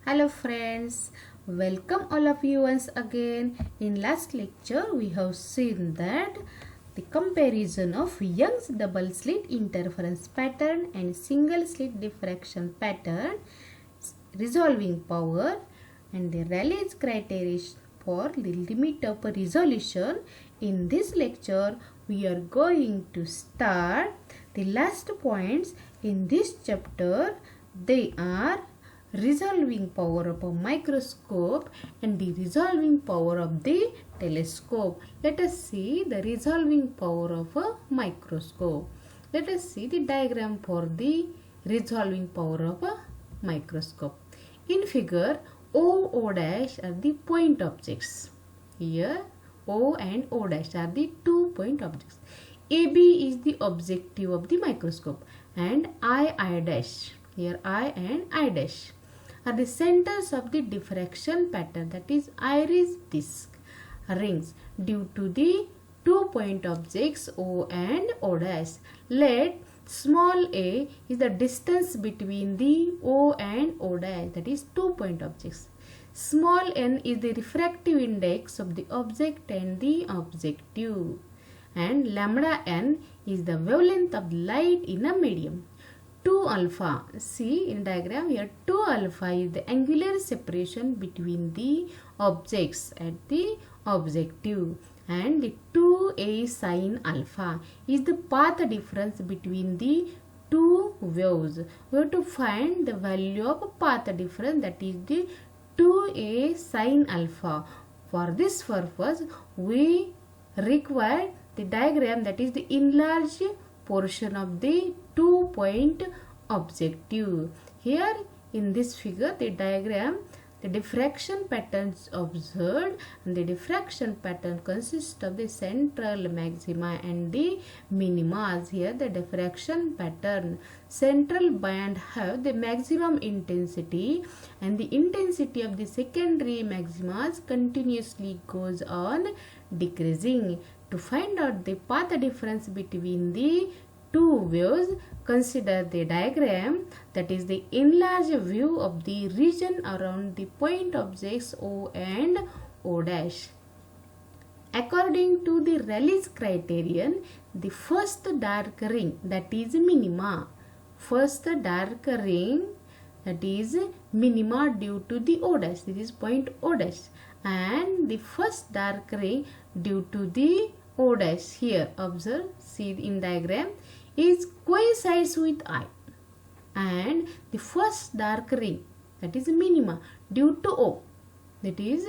Hello friends, welcome all of you once again. In last lecture we have seen that the comparison of Young's double slit interference pattern and single slit diffraction pattern, resolving power and the Rayleigh's criteria for the limit of resolution. In this lecture we are going to start the last points in this chapter. They are resolving power of a microscope and the resolving power of the telescope. Let us see the resolving power of a microscope. Let us see the diagram for the resolving power of a microscope. In figure, O dash are the point objects. Here O and O dash are the 2-point objects. AB is the objective of the microscope and I dash, here I and I dash are the centers of the diffraction pattern, that is iris disc rings due to the 2-point objects O and O dash. Let small a is the distance between the O and O dash, that is 2-point objects. Small n is the refractive index of the object and the objective, and lambda n is the wavelength of light in a medium. 2 alpha, see in diagram here, 2 alpha is the angular separation between the objects at the objective, and the 2a sin alpha is the path difference between the two waves. We have to find the value of path difference, that is the 2a sin alpha. For this purpose we require the diagram, that is the enlarged portion of the 2-point objective. Here in this figure, the diagram, the diffraction patterns observed, and the diffraction pattern consists of the central maxima and the minima. Here the diffraction pattern, central band have the maximum intensity and the intensity of the secondary maximas continuously goes on decreasing. To find out the path difference between the two waves, consider the diagram, that is the enlarged view of the region around the point objects O and O dash. According to the Rayleigh's criterion, the first dark ring, that is minima, first dark ring, that is minima due to the O dash, this is point O dash, and the first dark ring due to the O dash, here observe, see in diagram, is coincides with I, and the first dark ring, that is minima due to O, that is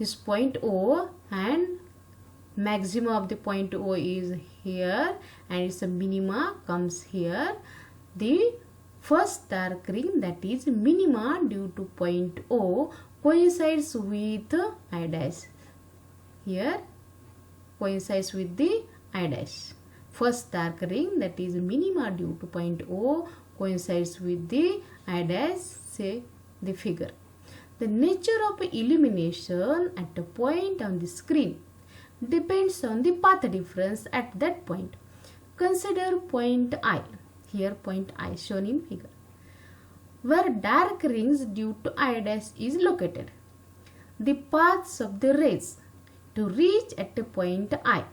this point O, and maxima of the point O is here and its minima comes here. The first dark ring, that is minima due to point O, coincides with I dash, here coincides with the I dash. First dark ring, that is minima due to point O, coincides with the I dash, say the figure. The nature of illumination at a point on the screen depends on the path difference at that point. Consider point I, here point I shown in figure, where dark rings due to I dash is located. The paths of the rays to reach at a point I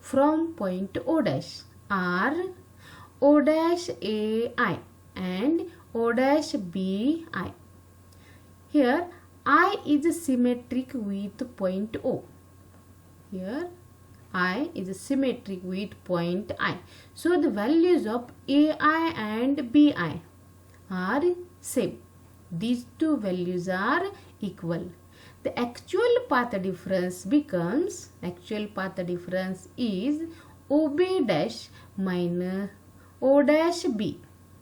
from point O dash are O dash AI and O dash BI. Here I is symmetric with point O. Here I is symmetric with point I. So the values of AI and BI are same. These two values are equal. The actual path difference becomes, actual path difference is OB dash minus O dash B.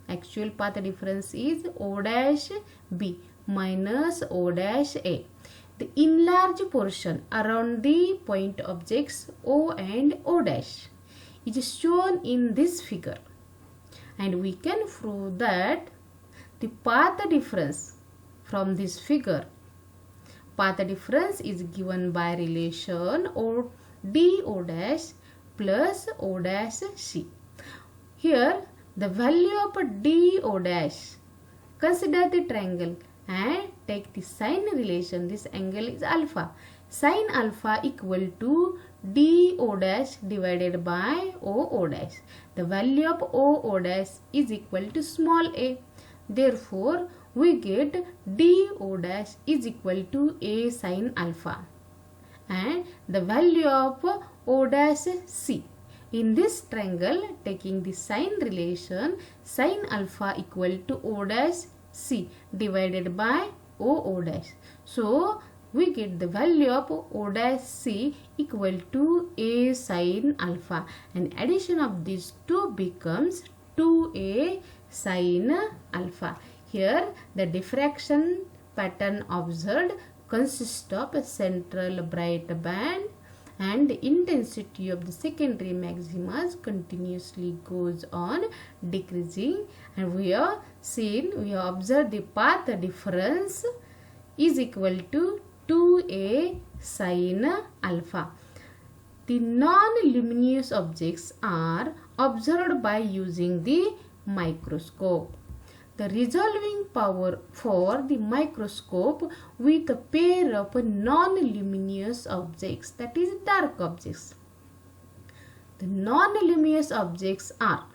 Actual path difference is O dash B minus O dash A. The enlarged portion around the point objects O and O dash is shown in this figure, and we can prove that the path difference from this figure, path difference is given by relation O D O dash plus O dash C. Here the value of D O dash Consider the triangle and take the sign relation. This angle is alpha. Sin alpha equal to DO dash divided by OO dash. The value of OO dash is equal to small a. Therefore, we get DO dash is equal to A sin alpha. And the value of O dash C. In this triangle, taking the sign relation, sin alpha equal to O dash C divided by OO dash. So, we get the value of O dash C equal to A sin alpha, and addition of these two becomes 2A sin alpha. Here the diffraction pattern observed consists of a central bright band, and the intensity of the secondary maximas continuously goes on decreasing, and we have observed the path difference is equal to 2A sin alpha. The non-luminous objects are observed by using the microscope. The resolving power for the microscope with a pair of non-luminous objects, that is dark objects. The non-luminous objects are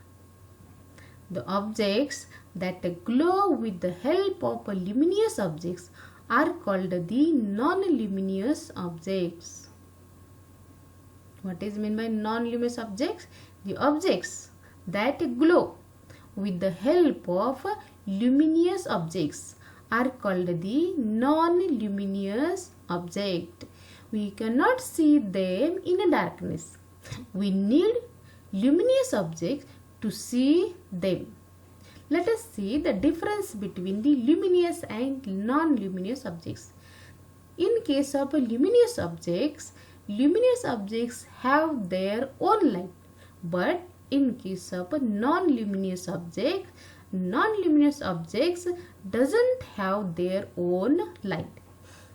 the objects that glow with the help of luminous objects are called the non-luminous objects. What is meant by non-luminous objects? The objects that glow with the help of luminous objects are called the non-luminous object. We cannot see them in darkness. We need luminous objects to see them. Let us see the difference between the luminous and non-luminous objects. In case of luminous objects have their own light, but in case of non-luminous objects doesn't have their own light.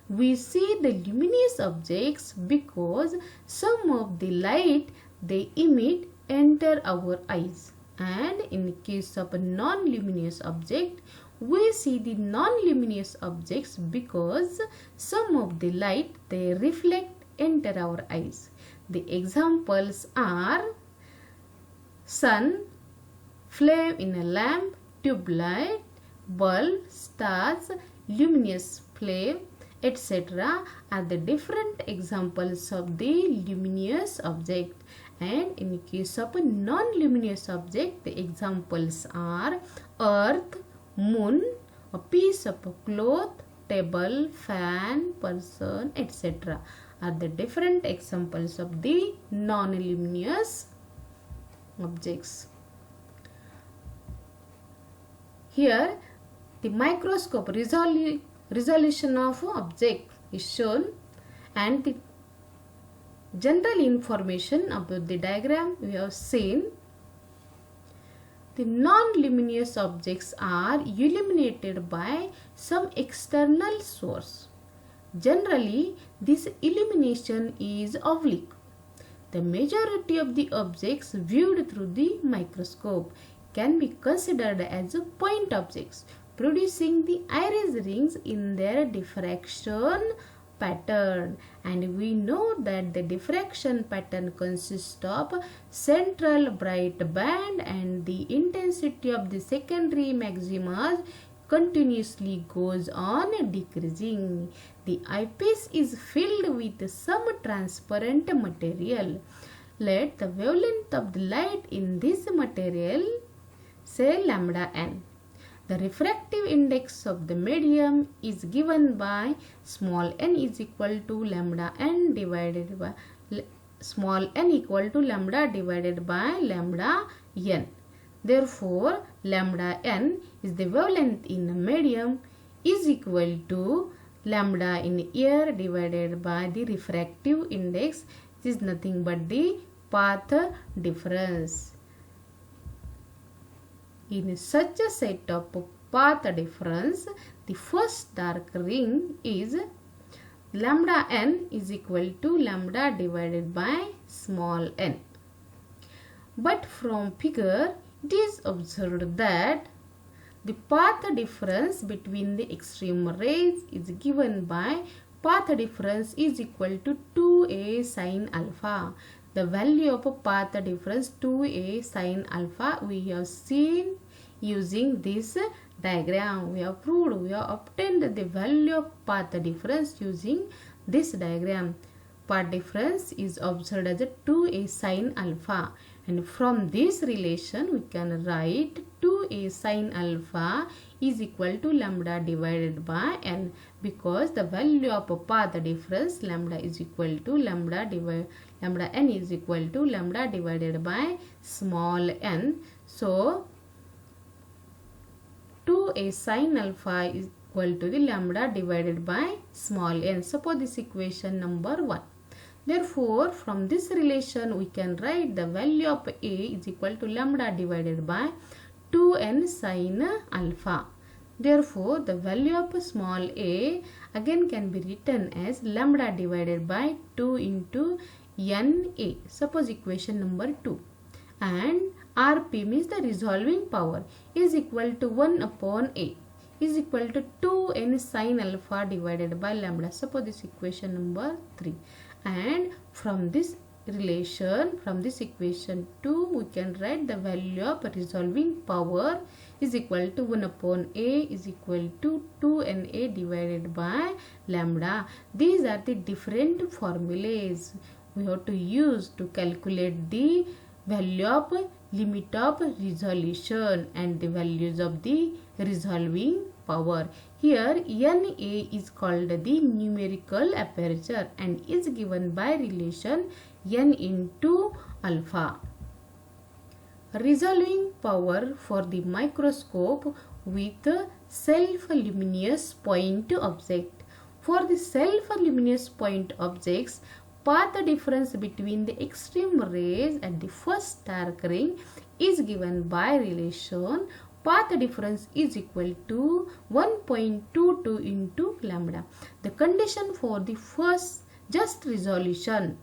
We see the luminous objects because some of the light they emit enter our eyes, and in case of a non-luminous object we see the non-luminous objects because some of the light they reflect enter our eyes. The examples are sun, flame in a lamp, tube light, bulb, stars, luminous flame, etc. are the different examples of the luminous object. And in case of a non-luminous object, the examples are earth, moon, a piece of cloth, table, fan, person, etc. are the different examples of the non-luminous objects. Here the microscope resolution of object is shown, and the general information about the diagram we have seen. The non-luminous objects are illuminated by some external source. Generally, this illumination is oblique. The majority of the objects viewed through the microscope can be considered as point objects, producing the iris rings in their diffraction pattern, and we know that the diffraction pattern consists of central bright band, and the intensity of the secondary maxima continuously goes on decreasing. The eyepiece is filled with some transparent material. Let the wavelength of the light in this material say lambda n. The refractive index of the medium is given by small n is equal to lambda n divided by small n equal to lambda divided by lambda n. Therefore, lambda n is the wavelength in a medium is equal to lambda in air divided by the refractive index. This is nothing but the path difference. In such a set of path difference, the first dark ring is lambda n is equal to lambda divided by small n. But from figure, it is observed that The path difference between the extreme rays is given by path difference is equal to 2a sine alpha. The value of path difference 2a sine alpha we have seen using this diagram. We have proved, we have obtained the value of path difference using this diagram. Path difference is observed as a 2a sine alpha, and from this relation we can write 2a sine alpha is equal to lambda divided by n, because the value of path difference lambda is equal to lambda n is equal to lambda divided by small n. So 2a sine alpha is equal to the lambda divided by small n. Suppose this equation number 1. Therefore, from this relation we can write the value of a is equal to lambda divided by 2n sine alpha. Therefore, the value of small a again can be written as lambda divided by 2 into na. Suppose equation number 2. And Rp means the resolving power is equal to 1 upon a is equal to 2n sine alpha divided by lambda. Suppose this equation number 3. And from this relation, from this equation 2, we can write the value of resolving power is equal to 1 upon a is equal to 2na divided by lambda. These are the different formulas we have to use to calculate the value of limit of resolution and the values of the resolving power. Here Na is called the numerical aperture and is given by relation n into alpha. Resolving power for the microscope with self-luminous point object. For the self-luminous point objects, path difference between the extreme rays at the first dark ring is given by relation path difference is equal to 1.22 into lambda. The condition for the first just resolution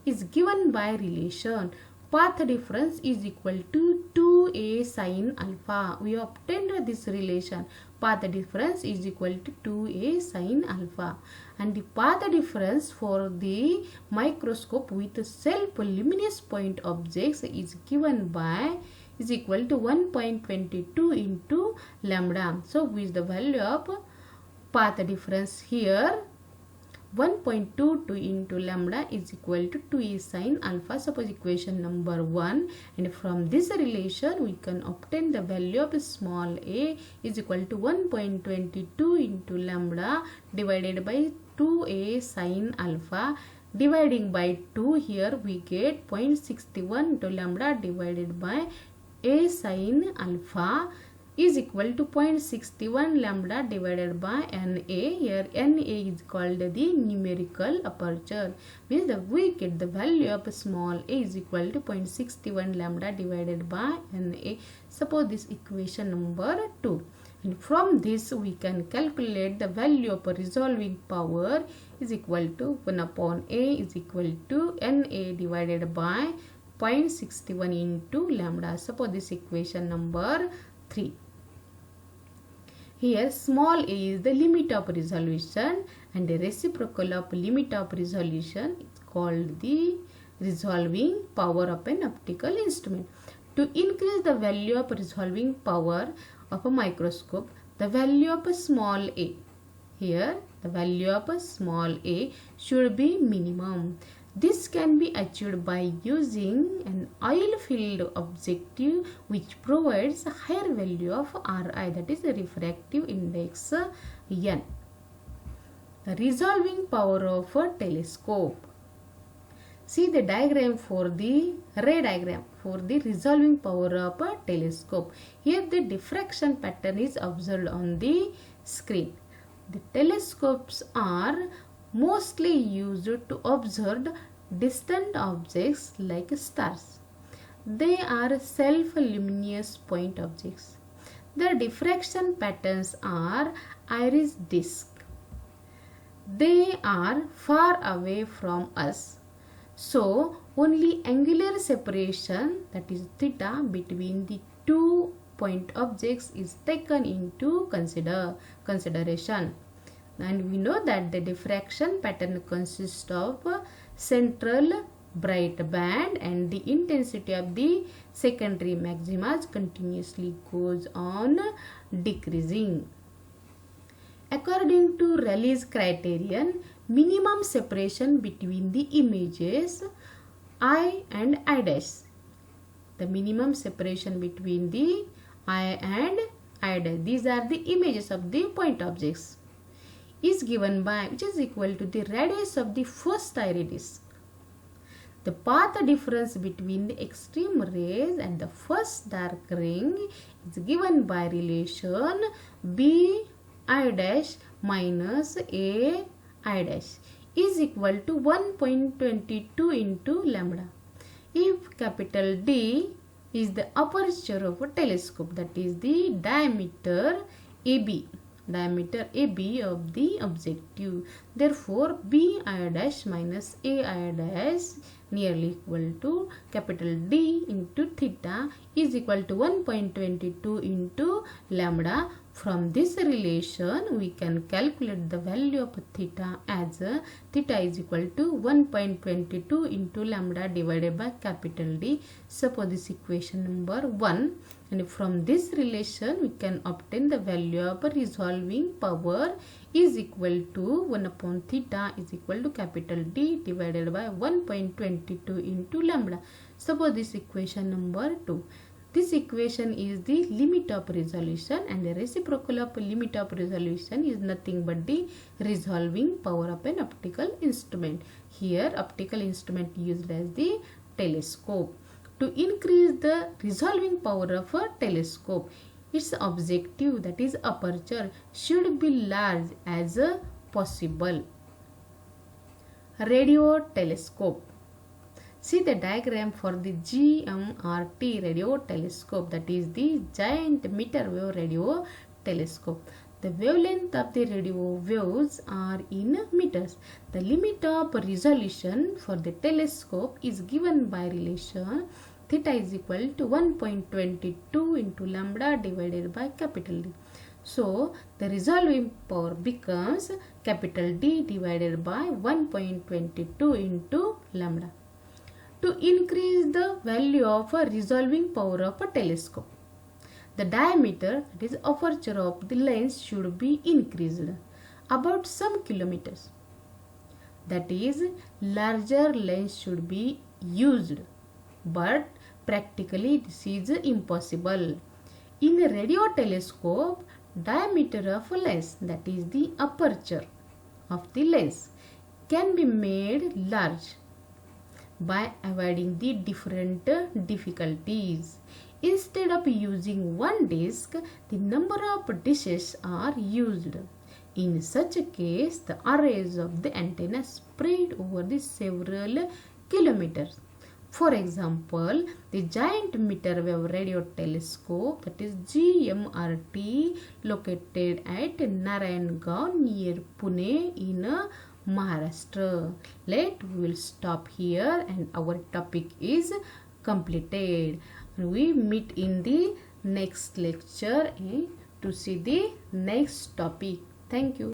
is given by relation path difference is equal to 2a sine alpha. We obtained this relation path difference is equal to 2a sine alpha, and the path difference for the microscope with self-luminous point objects is given by is equal to 1.22 into lambda. So with the value of path difference here 1.22 into lambda is equal to 2a sine alpha. Suppose equation number 1, and from this relation we can obtain the value of small a is equal to 1.22 into lambda divided by 2a sine alpha. Dividing by 2, here we get 0.61 into lambda divided by a sine alpha is equal to 0.61 lambda divided by Na. Here Na is called the numerical aperture, means we get the value of small a is equal to 0.61 lambda divided by Na. Suppose this equation number 2, and from this we can calculate the value of resolving power is equal to 1 upon a is equal to Na divided by 0.61 into lambda. Suppose this equation number 3. Here small a is the limit of resolution, and the reciprocal of limit of resolution is called the resolving power of an optical instrument. To increase the value of resolving power of a microscope, the value of a small a, here the value of a small a should be minimum. This can be achieved by using an oil-filled objective which provides a higher value of Ri, that is the refractive index n. The resolving power of a telescope. See the diagram for the ray diagram for the resolving power of a telescope. Here the diffraction pattern is observed on the screen. The telescopes are mostly used to observe distant objects like stars. They are self-luminous point objects. Their diffraction patterns are iris disk. They are far away from us, So only angular separation, that is theta, between the two point objects is taken into consideration. And we know that the diffraction pattern consists of central bright band, and the intensity of the secondary maxima continuously goes on decreasing. According to Rayleigh's criterion, minimum separation between the images I and I dash, the minimum separation between the I and I dash, these are the images of the point objects, is given by, which is equal to the radius of the first iris. The path difference between the extreme rays and the first dark ring is given by relation B I dash minus A I dash is equal to 1.22 into lambda. If capital D is the aperture of a telescope, that is the diameter AB of the objective, therefore B I dash minus A I dash nearly equal to capital D into theta is equal to 1.22 into lambda. From this relation we can calculate the value of theta as theta is equal to 1.22 into lambda divided by capital D. Suppose this equation number 1, and from this relation we can obtain the value of resolving power is equal to 1 upon theta is equal to capital D divided by 1.22 into lambda. Suppose this equation number 2. This equation is the limit of resolution, and the reciprocal of limit of resolution is nothing but the resolving power of an optical instrument. Here optical instrument used as the telescope. To increase the resolving power of a telescope, its objective, that is aperture, should be large as possible. Radio telescope. See the diagram for the GMRT radio telescope, that is the giant meter wave radio telescope. The wavelength of the radio waves are in meters. The limit of resolution for the telescope is given by relation theta is equal to 1.22 into lambda divided by capital D. So the resolving power becomes capital D divided by 1.22 into lambda. To increase the value of a resolving power of a telescope, the diameter, that is aperture of the lens, should be increased about some kilometers. That is, larger lens should be used, but practically this is impossible. In a radio telescope, diameter of a lens, that is the aperture of the lens, can be made large by avoiding the different difficulties. Instead of using one disc, the number of dishes are used. In such a case, the arrays of the antenna spread over the several kilometers. For example, the giant meter wave radio telescope, that is GMRT, located at Narayangaon near Pune in Maharashtra. We will stop here, and our topic is completed. We meet in the next lecture to see the next topic. Thank you.